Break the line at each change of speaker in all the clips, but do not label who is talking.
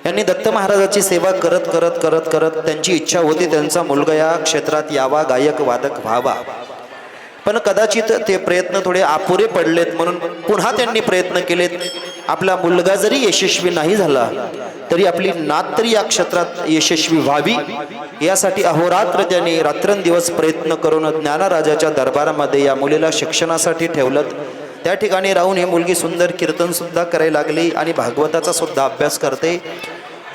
यांनी दत्त महाराजाची सेवा करत करत करत करत त्यांची इच्छा होती त्यांचा मुलगा या क्षेत्रात यावा, गायक वादक व्हावा. पण कदाचित ते प्रयत्न थोडे अपुरे पडलेत, म्हणून पुन्हा त्यांनी प्रयत्न केलेत. आपला मुलगा जरी यशस्वी नाही झाला तरी आपली नात तरी या क्षेत्रात यशस्वी व्हावी यासाठी अहोरात्र त्यांनी रात्रंदिवस प्रयत्न करून ज्ञानराजाच्या दरबारामध्ये या मुलीला शिक्षणासाठी ठेवलं. त्या ठिकाणी राहून ही मुलगी सुंदर कीर्तन सुद्धा करायला लागली आणि भागवताचा सुद्धा अभ्यास करते.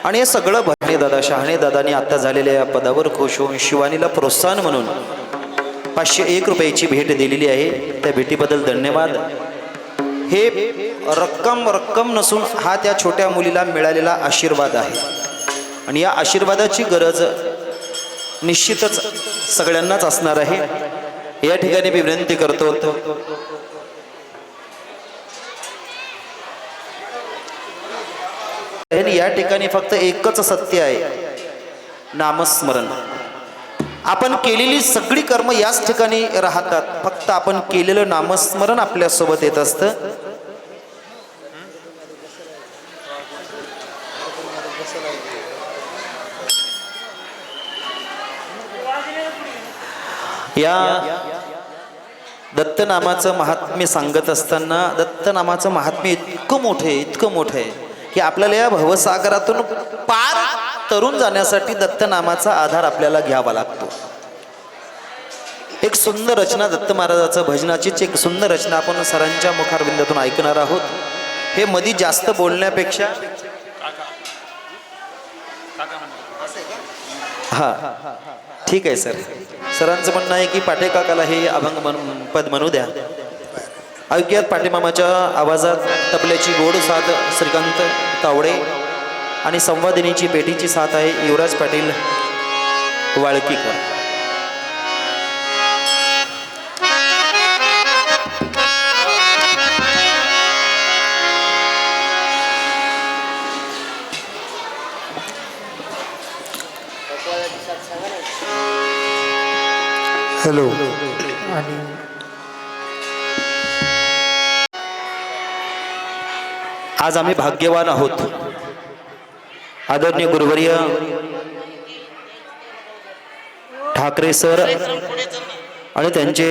आणि हे सगळं भरणे दादा शहाणे दादांनी आता झालेल्या या पदावर खुश होऊन शिवानीला प्रोत्साहन म्हणून 501 रुपयाची भेट दिलेली आहे. त्या भेटीबद्दल धन्यवाद. हे रक्कम नसून हा त्या छोट्या मुलीला मिळालेला आशीर्वाद आहे आणि या आशीर्वादाची गरज निश्चितच सगळ्यांनाच असणार आहे. या ठिकाणी मी विनंती करतो या ठिकाणी फक्त एकच सत्य आहे, नामस्मरण. आपण केलेली सगळी कर्म याच ठिकाणी राहतात, फक्त आपण केलेलं नामस्मरण आपल्या सोबत येत असतं. या दत्तनामाचं महात्म्य सांगत असताना दत्तनामाचं महात्म्य इतकं मोठं आहे की आपल्याला या भवसागरातून पार तरुण जाण्यासाठी दत्तनामाचा आधार आपल्याला घ्यावा लागतो. एक सुंदर रचना दत्त महाराजाचं भजनाचीच एक सुंदर रचना आपण सरांच्या मुखारविंदातून ऐकणार आहोत. हे मधी जास्त बोलण्यापेक्षा हा ठीक आहे सर. सरांचं म्हणणं आहे की पाटे काकाला हे अभंग पद म्हणू द्या. ऐकूयात पाटेमामाच्या आवाजात तबल्याची गोड साथ श्रीकांत तावडे आणि संवादिनीची पेटीची साथ आहे युवराज पाटील वाळकीकर.
हॅलो.
आज आम्ही भाग्यवान आहोत. आदरणीय गुरुवर्य ठाकरे सर आणि त्यांचे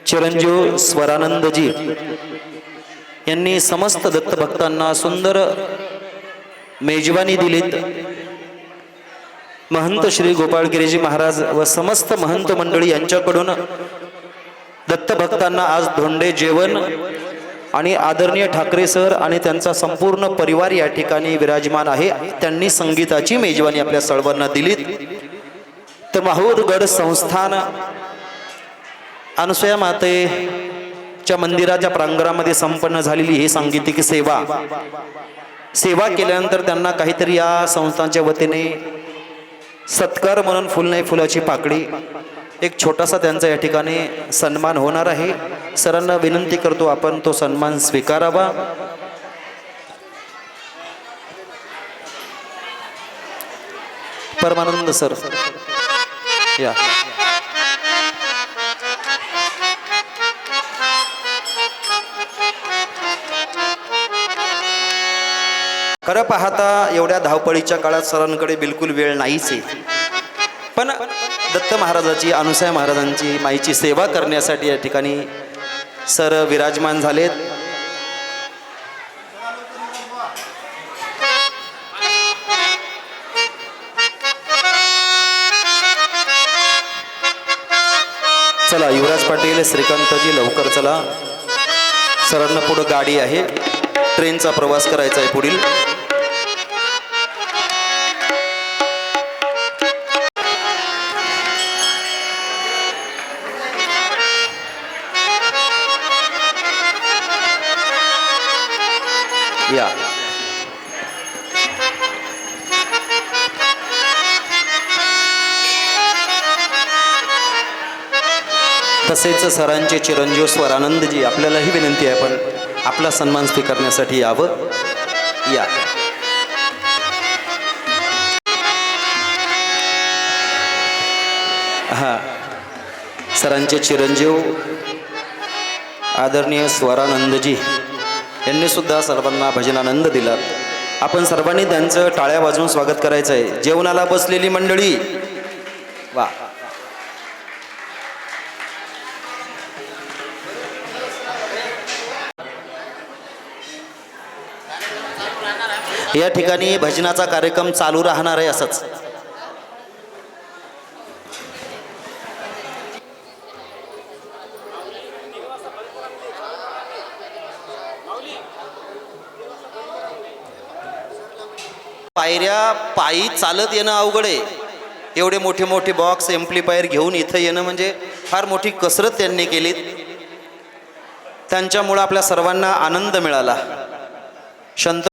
चिरंजीव स्वरानंदजी यांनी समस्त दत्त भक्तांना सुंदर मेजवानी दिलीत. महंत श्री गोपाळगिरीजी महाराज व समस्त महंत मंडळी यांच्याकडून दत्त भक्तांना आज धोंडे जेवण आणि आदरणीय ठाकरे सर आणि त्यांचा संपूर्ण परिवार या ठिकाणी विराजमान आहे. त्यांनी संगीताची मेजवानी आपल्या सर्वांना दिलीत. तर माहूरगड संस्थान अनुसूया मातेच्या मंदिराच्या प्रांगणामध्ये संपन्न झालेली ही सांगीतिक सेवा केल्यानंतर त्यांना काहीतरी या संस्थांच्या वतीने सत्कार म्हणून फुल नाही फुलाची पाकळी एक छोटासा त्यांचा या ठिकाणी सन्मान होणार आहे. सरांना विनंती करतो आपण तो सन्मान स्वीकारावा. परमानंद सर या. खरं पाहता एवढ्या धावपळीच्या काळात सरांकडे बिलकुल वेळ नाहीच आहे, पण दत्त महाराजाची अनुसूया महाराजांची माईची सेवा करण्यासाठी या ठिकाणी सर विराजमान झालेत. चला युवराज पाटील श्रीकांतजी लवकर चला. सरांना पुढे गाडी आहे, ट्रेनचा प्रवास करायचा आहे पुढील. या तसेच सरांचे चिरंजीव स्वरानंदजी आपल्यालाही विनंती आहे पण आपला सन्मान स्वीकारण्यासाठी यावं. या हा सरांचे चिरंजीव आदरणीय स्वरानंदजी यांनी सुद्धा सर्वांना भजनानंद दिला. आपण सर्वांनी त्यांचं टाळ्या वाजवून स्वागत करायचं आहे. जेवणाला बसलेली मंडळी वा. या ठिकाणी भजनाचा कार्यक्रम चालू राहणार आहे असंच. पायऱ्या पायी चालत येणं अवघड आहे. एवढे मोठे मोठे बॉक्स एम्प्लिफायर घेऊन इथं येणं म्हणजे फार मोठी कसरत त्यांनी केली. त्यांच्यामुळं आपल्या सर्वांना आनंद मिळाला. शंत